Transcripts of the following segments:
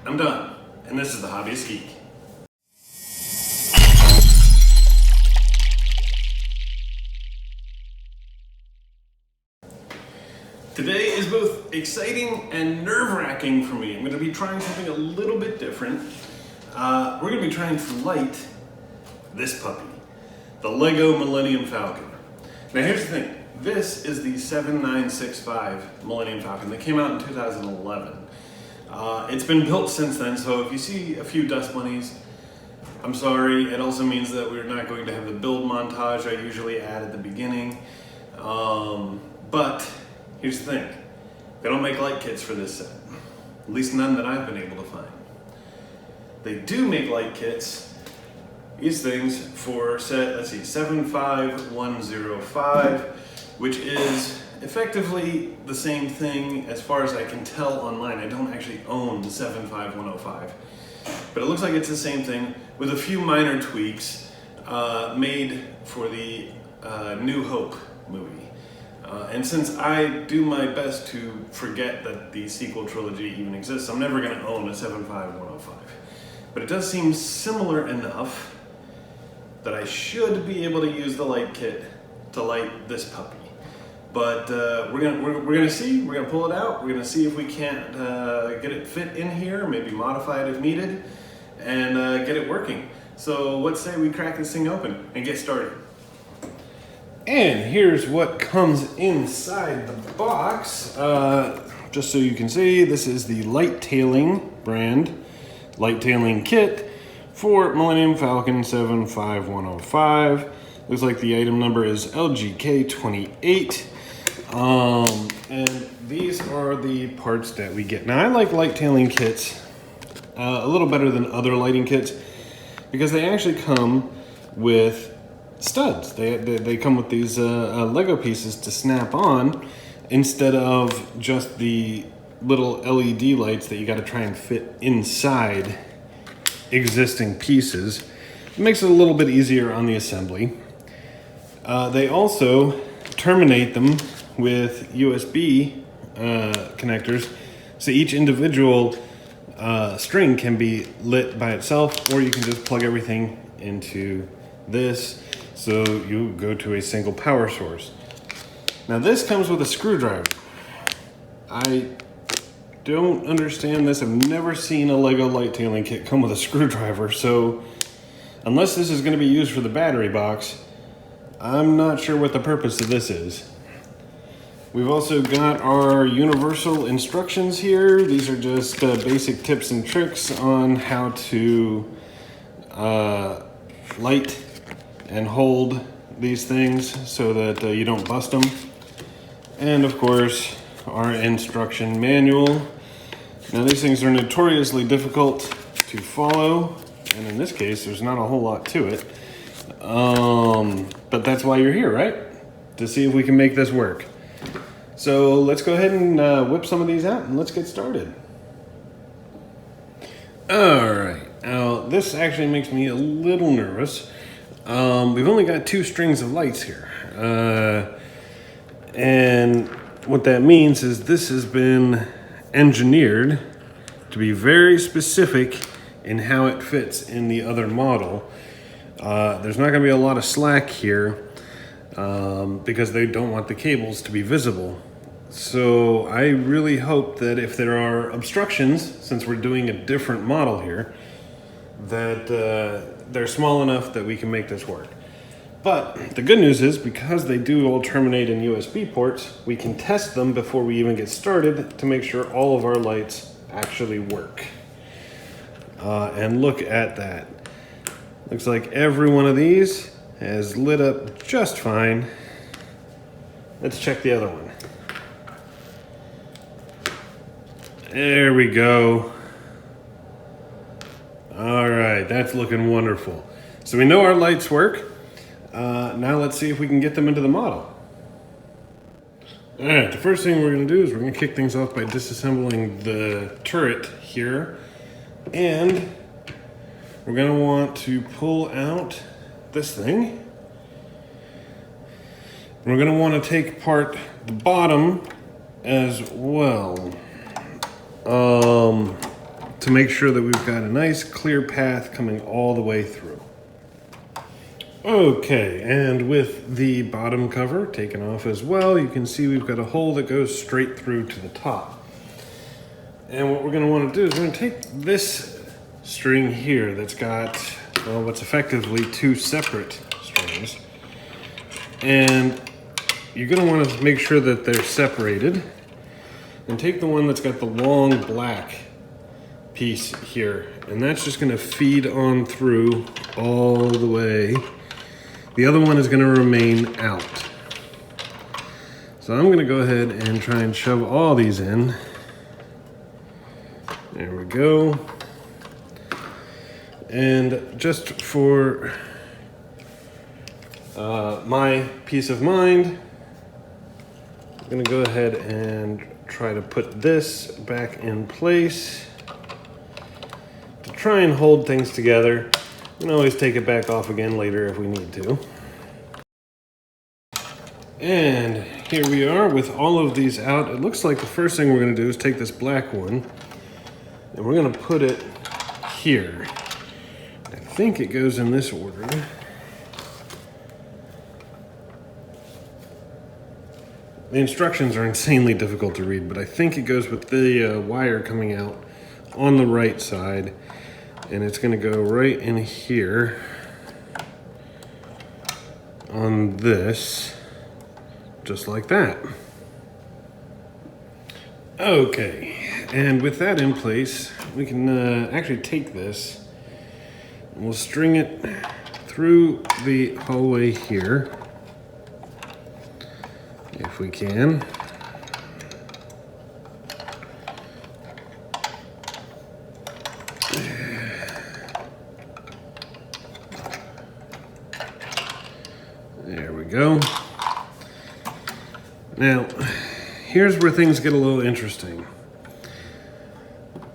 I'm done, and this is the Hobbyist Geek. Today is both exciting and nerve-wracking for me. I'm going to be trying something a little bit different. We're going to be trying to light this puppy, the Lego Millenium Falcon. Now here's the thing. This is the 7965 Millennium Falcon that came out in 2011. It's been built since then, so if you see a few dust bunnies, I'm sorry. It also means that we're not going to have the build montage I usually add at the beginning. But here's the thing. They don't make light kits for this set. At least none that I've been able to find. They do make light kits, these things, for set, let's see, 75105, which is effectively the same thing as far as I can tell online. I don't actually own the 75105, but it looks like it's the same thing with a few minor tweaks made for the New Hope movie. And since I do my best to forget that the sequel trilogy even exists, I'm never going to own a 75105. But it does seem similar enough that I should be able to use the light kit to light this puppy. But we're gonna see. We're gonna pull it out. We're gonna see if we can't get it fit in here, maybe modify it if needed, and get it working. So let's say we crack this thing open and get started. And here's what comes inside the box. Just so you can see, this is the Light Tailing brand, Light Tailing kit for Millennium Falcon 75105. Looks like the item number is LGK28. And these are the parts that we get. Now I like light tailing kits a little better than other lighting kits because they actually come with studs. They come with these Lego pieces to snap on instead of just the little LED lights that you got to try and fit inside existing pieces. It makes it a little bit easier on the assembly. They also terminate them with USB connectors, so each individual string can be lit by itself, or you can just plug everything into this, so you go to a single power source. Now this comes with a screwdriver. I don't understand this. I've never seen a Lego light tailing kit come with a screwdriver, so unless this is going to be used for the battery box, I'm not sure what the purpose of this is. We've also got our universal instructions here. These are just basic tips and tricks on how to light and hold these things so that you don't bust them. And of course, our instruction manual. Now these things are notoriously difficult to follow, and in this case, there's not a whole lot to it. But that's why you're here, right? To see if we can make this work. So let's go ahead and whip some of these out and let's get started. All right, now this actually makes me a little nervous. We've only got 2 strings of lights here. And what that means is this has been engineered to be very specific in how it fits in the other model. There's not going to be a lot of slack here because they don't want the cables to be visible. So I really hope that if there are obstructions, since we're doing a different model here, that they're small enough that we can make this work. But the good news is, because they do all terminate in USB ports, we can test them before we even get started to make sure all of our lights actually work. And look at that. Looks like every one of these has lit up just fine. Let's check the other one. There we go. All right, that's looking wonderful. So we know our lights work. Now let's see if we can get them into the model. All right, the first thing we're gonna do is we're gonna kick things off by disassembling the turret here. And we're gonna want to pull out this thing. We're gonna wanna take apart the bottom as well. To to make sure that we've got a nice clear path coming all the way through. Okay, and with the bottom cover taken off as well, you can see we've got a hole that goes straight through to the top. And what we're going to want to do is we're going to take this string here that's got, well, what's effectively two separate strings. And you're going to want to make sure that they're separated. And take the one that's got the long black piece here. And that's just going to feed on through all the way. The other one is going to remain out. So I'm going to go ahead and try and shove all these in. There we go. And just for my peace of mind, I'm going to go ahead and try to put this back in place to try and hold things together. You can always take it back off again later if we need to. And here we are with all of these out. It looks like the first thing we're going to do is take this black one and we're going to put it here. I think it goes in this order. The instructions are insanely difficult to read, but I think it goes with the wire coming out on the right side. And it's going to go right in here on this, just like that. Okay, and with that in place, we can actually take this and we'll string it through the hallway here, if we can. There we go. Now, here's where things get a little interesting.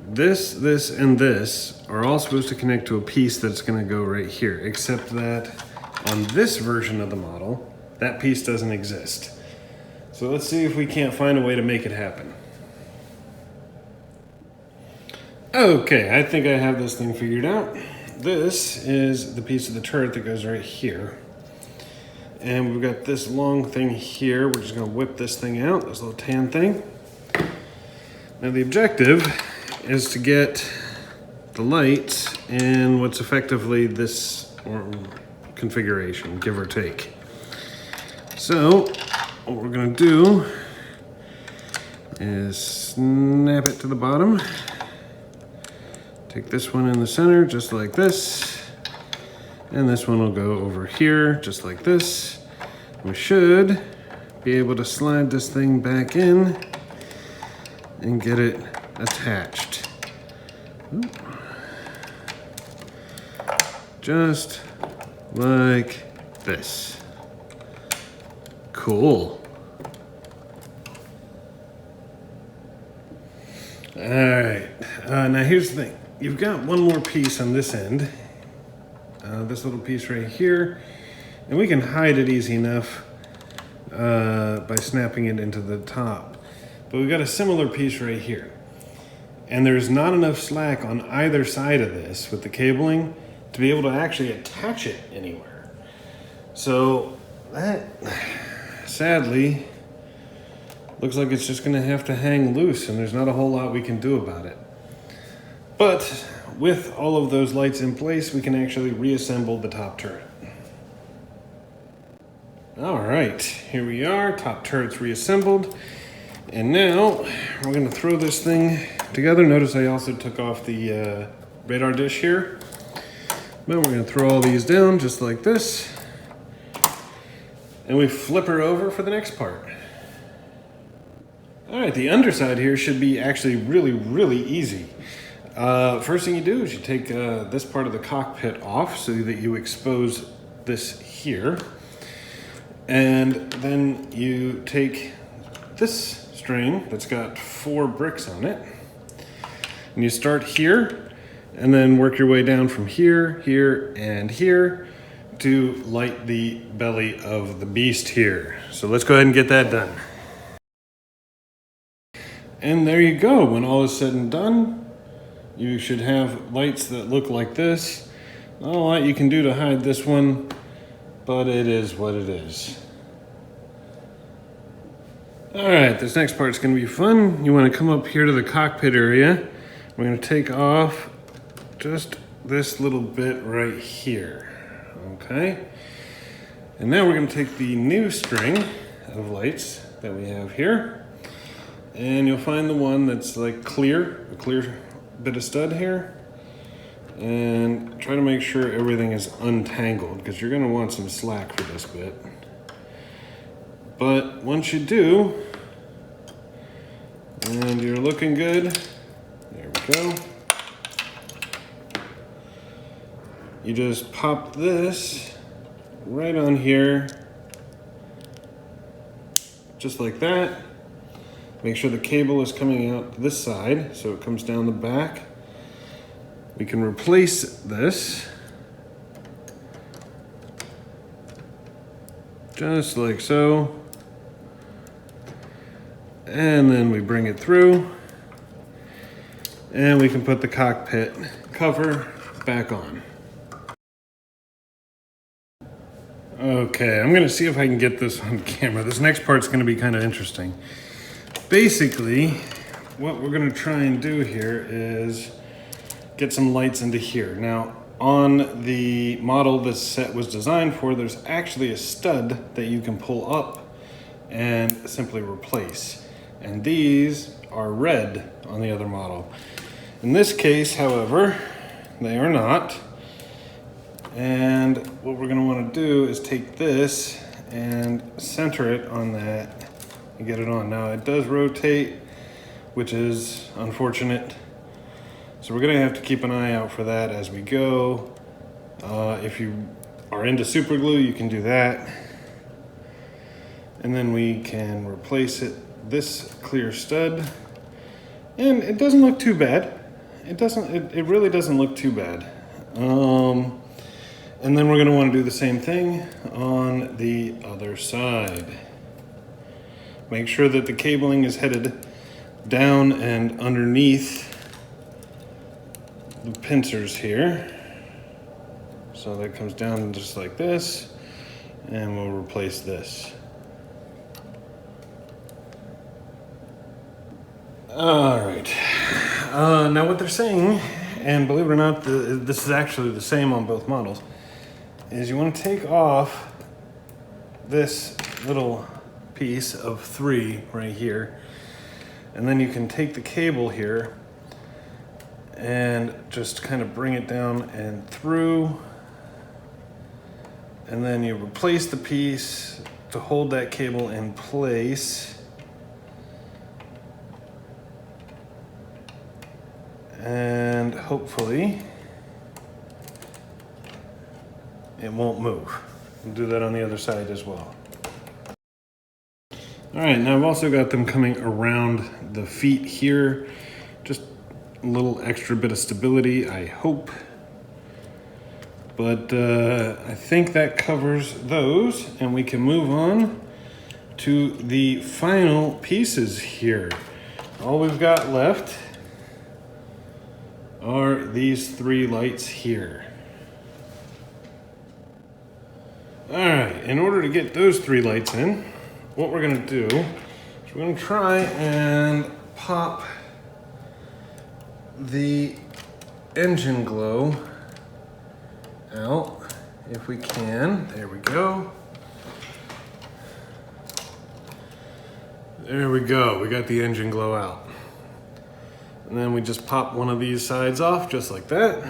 This, and this are all supposed to connect to a piece that's going to go right here, except that on this version of the model, that piece doesn't exist. So let's see if we can't find a way to make it happen. Okay, I think I have this thing figured out. This is the piece of the turret that goes right here. And we've got this long thing here. We're just going to whip this thing out, this little tan thing. Now the objective is to get the lights in what's effectively this configuration, give or take. So what we're going to do is snap it to the bottom. Take this one in the center, just like this. And this one will go over here, just like this. We should be able to slide this thing back in and get it attached. Ooh. Just like this. Cool. All right, now here's the thing. You've got one more piece on this end. This little piece right here, and we can hide it easy enough by snapping it into the top. But we've got a similar piece right here, and there's not enough slack on either side of this with the cabling to be able to actually attach it anywhere. So that, sadly, looks like it's just gonna have to hang loose, and there's not a whole lot we can do about it. But with all of those lights in place, we can actually reassemble the top turret. All right, here we are, top turret's reassembled. And now we're gonna throw this thing together. Notice I also took off the radar dish here. But we're gonna throw all these down just like this. And we flip her over for the next part. All right, the underside here should be actually really, really easy. First thing you do is you take this part of the cockpit off so that you expose this here. And then you take this string that's got 4 bricks on it. And you start here and then work your way down from here, here, and here to light the belly of the beast here. So let's go ahead and get that done. And there you go. When all is said and done, you should have lights that look like this. Not a lot you can do to hide this one, but it is what it is. All right, this next part's gonna be fun. You wanna come up here to the cockpit area. We're gonna take off just this little bit right here, okay? And now we're gonna take the new string of lights that we have here, and you'll find the one that's like a clear bit of stud here, and try to make sure everything is untangled because you're gonna want some slack for this bit. But once you do, and you're looking good, there we go. You just pop this right on here, just like that. Make sure the cable is coming out this side so it comes down the back. We can replace this just like so. And then we bring it through and we can put the cockpit cover back on. Okay, I'm gonna see if I can get this on camera. This next part's gonna be kind of interesting. Basically, what we're gonna try and do here is get some lights into here. Now, on the model this set was designed for, there's actually a stud that you can pull up and simply replace. And these are red on the other model. In this case, however, they are not. And what we're gonna wanna do is take this and center it on that and get it on. Now it does rotate, which is unfortunate. So we're gonna have to keep an eye out for that as we go. If you are into super glue, you can do that. And then we can replace this clear stud. And it doesn't look too bad. It really doesn't look too bad. And then we're gonna wanna do the same thing on the other side. Make sure that the cabling is headed down and underneath the pincers here. So that comes down just like this, and we'll replace this. All right, now what they're saying, and believe it or not, this is actually the same on both models, is you want to take off this little piece of 3 right here, and then you can take the cable here and just kind of bring it down and through, and then you replace the piece to hold that cable in place. And hopefully it won't move. We'll do that on the other side as well. All right, now I've also got them coming around the feet here. Just a little extra bit of stability, I hope. But I think that covers those, and we can move on to the final pieces here. All we've got left are these 3 lights here. All right, in order to get those 3 lights in, what we're gonna do is we're gonna try and pop the engine glow out if we can. There we go. There we go, we got the engine glow out. And then we just pop one of these sides off just like that.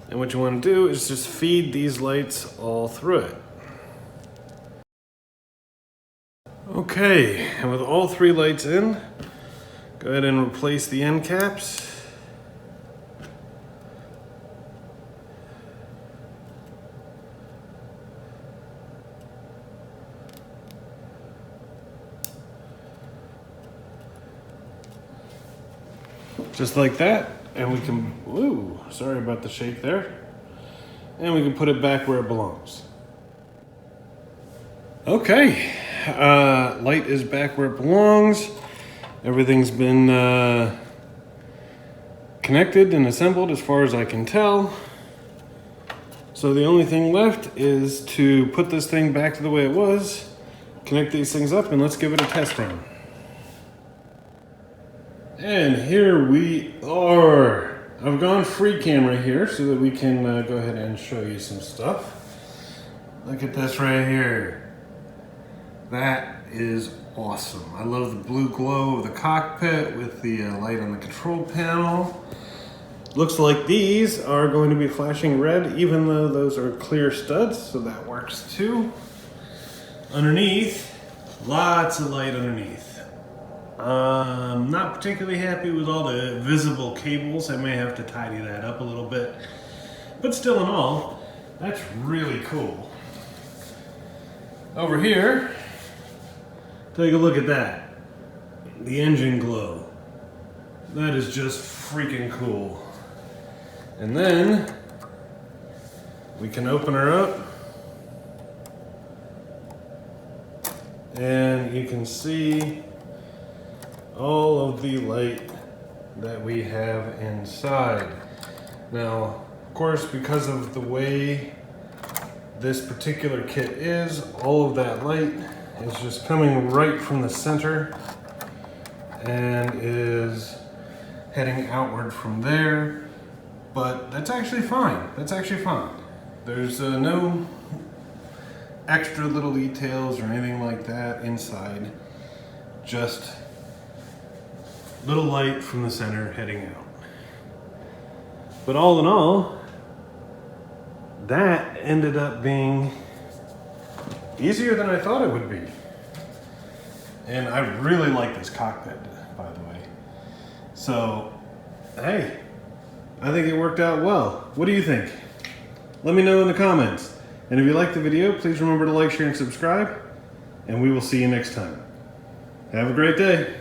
And what you want to do is just feed these lights all through it. Okay, and with all 3 lights in, go ahead and replace the end caps. Just like that, and we can, ooh, sorry about the shake there. And we can put it back where it belongs. Okay, light is back where it belongs. Everything's been connected and assembled as far as I can tell. So the only thing left is to put this thing back to the way it was, connect these things up, and let's give it a test run. And here we are. I've gone free camera here so that we can go ahead and show you some stuff. Look at this right here. That is awesome. I love the blue glow of the cockpit with the light on the control panel. Looks like these are going to be flashing red even though those are clear studs, so that works too. Underneath, lots of light underneath. I'm not particularly happy with all the visible cables. I may have to tidy that up a little bit. But still in all, that's really cool. Over here, take a look at that. The engine glow. That is just freaking cool. And then, we can open her up. And you can see all of the light that we have inside. Now, of course, because of the way this particular kit is, all of that light is just coming right from the center and is heading outward from there. But that's actually fine. That's actually fine. There's no extra little details or anything like that inside. Just little light from the center heading out. But all in all, that ended up being easier than I thought it would be. And I really like this cockpit, by the way. So, hey, I think it worked out well. What do you think? Let me know in the comments. And if you liked the video, please remember to like, share, and subscribe. And we will see you next time. Have a great day.